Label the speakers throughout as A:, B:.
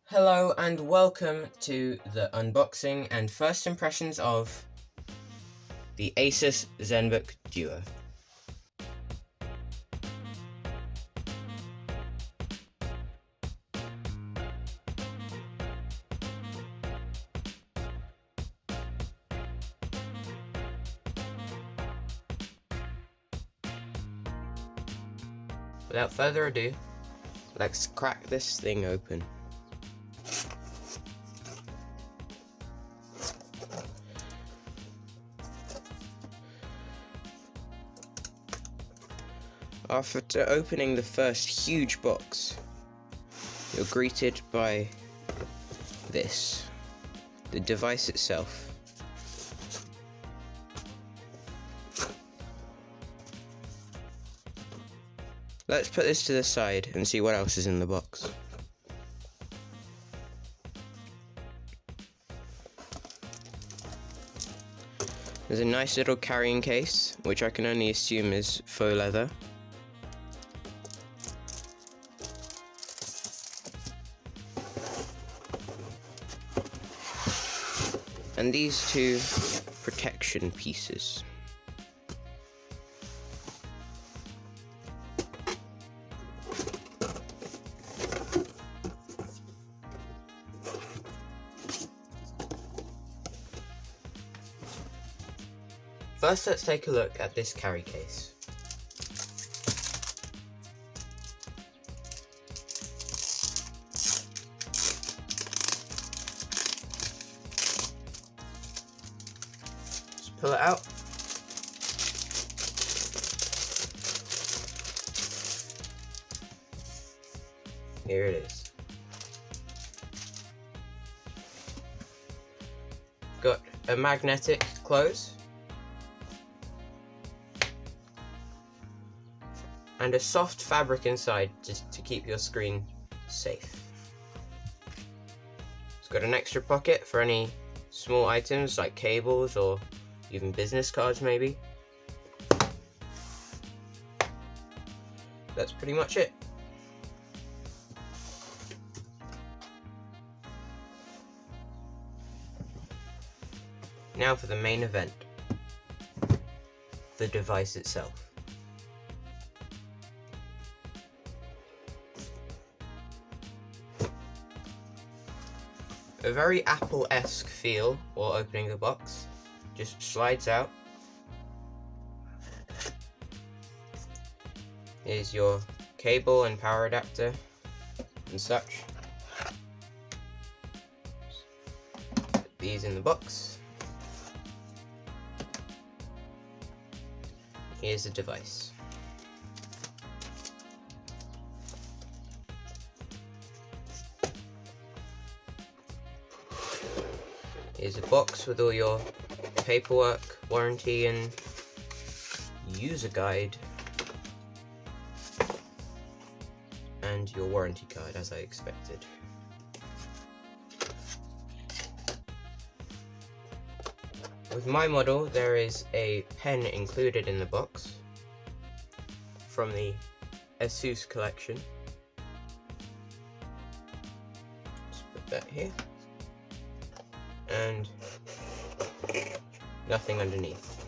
A: Hello and welcome to the unboxing and first impressions of the ASUS Zenbook Duo. Without further ado, let's crack this thing open. After opening the first huge box, you're greeted by this, the device itself. Let's put this to the side and see what else is in the box. There's a nice little carrying case, which I can only assume is faux leather. And these two protection pieces. First, let's take a look at this carry case. Just pull it out. Here it is. Got a magnetic close and a soft fabric inside just to keep your screen safe. It's got an extra pocket for any small items like cables or even business cards maybe. That's pretty much it. Now for the main event, the device itself. A very Apple-esque feel while opening the box. Just slides out. Here's your cable and power adapter and such. Put these in the box. Here's the device. Here's a box with all your paperwork, warranty and user guide, and your warranty card as I expected. With my model there is a pen included in the box from the ASUS collection. Just put that here. And nothing underneath.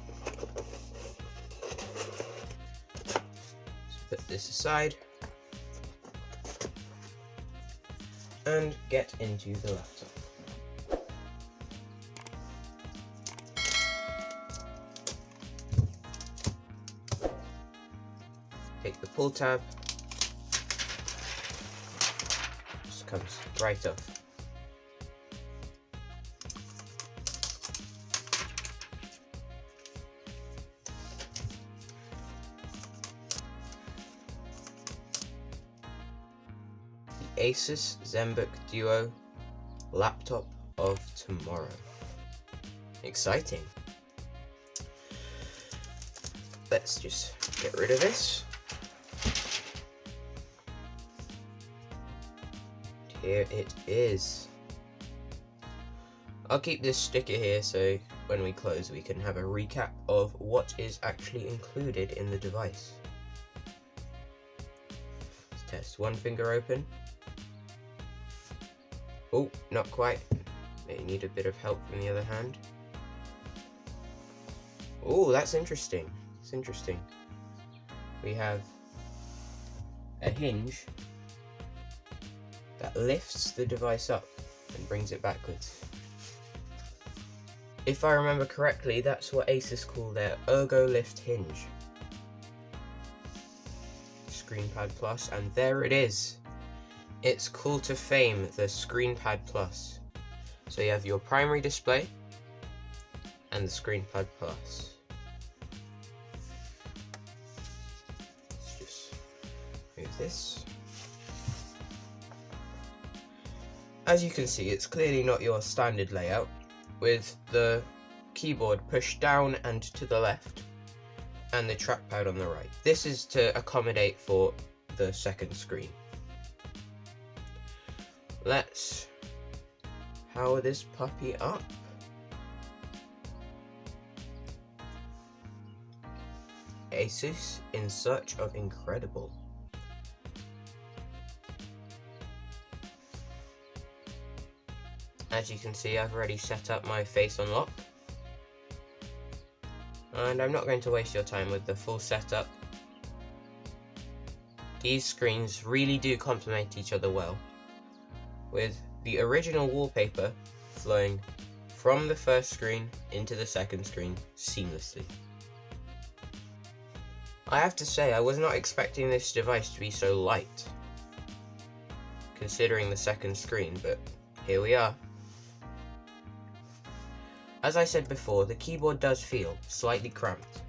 A: Let's put this aside and get into the laptop. Take the pull tab, just comes right off. ASUS Zenbook Duo laptop of tomorrow. Exciting. Let's just get rid of this. Here it is. I'll keep this sticker here so when we close we can have a recap of what is actually included in the device. Let's test one finger open. Oh, not quite. May need a bit of help from the other hand. Oh, that's interesting. It's interesting. We have a hinge that lifts the device up and brings it backwards. If I remember correctly, that's what ASUS call their Ergo Lift Hinge. ScreenPad Plus, and there it is. It's called to fame the ScreenPad Plus. So you have your primary display and the ScreenPad Plus. Let's just move this. As you can see, it's clearly not your standard layout, with the keyboard pushed down and to the left, and the trackpad on the right. This is to accommodate for the second screen. Let's power this puppy up. ASUS in search of incredible. As you can see, I've already set up my face unlock. And I'm not going to waste your time with the full setup. These screens really do complement each other well, with the original wallpaper flowing from the first screen into the second screen seamlessly. I have to say, I was not expecting this device to be so light, considering the second screen, but here we are. As I said before, the keyboard does feel slightly cramped,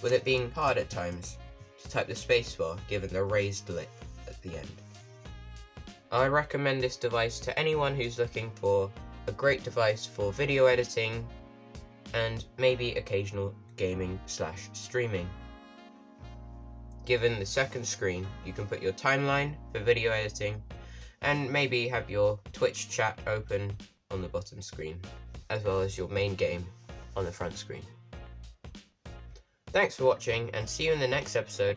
A: with it being hard at times to type the spacebar given the raised lip at the end. I recommend this device to anyone who's looking for a great device for video editing and maybe occasional gaming/streaming. Given the second screen, you can put your timeline for video editing and maybe have your Twitch chat open on the bottom screen, as well as your main game on the front screen. Thanks for watching, and see you in the next episode.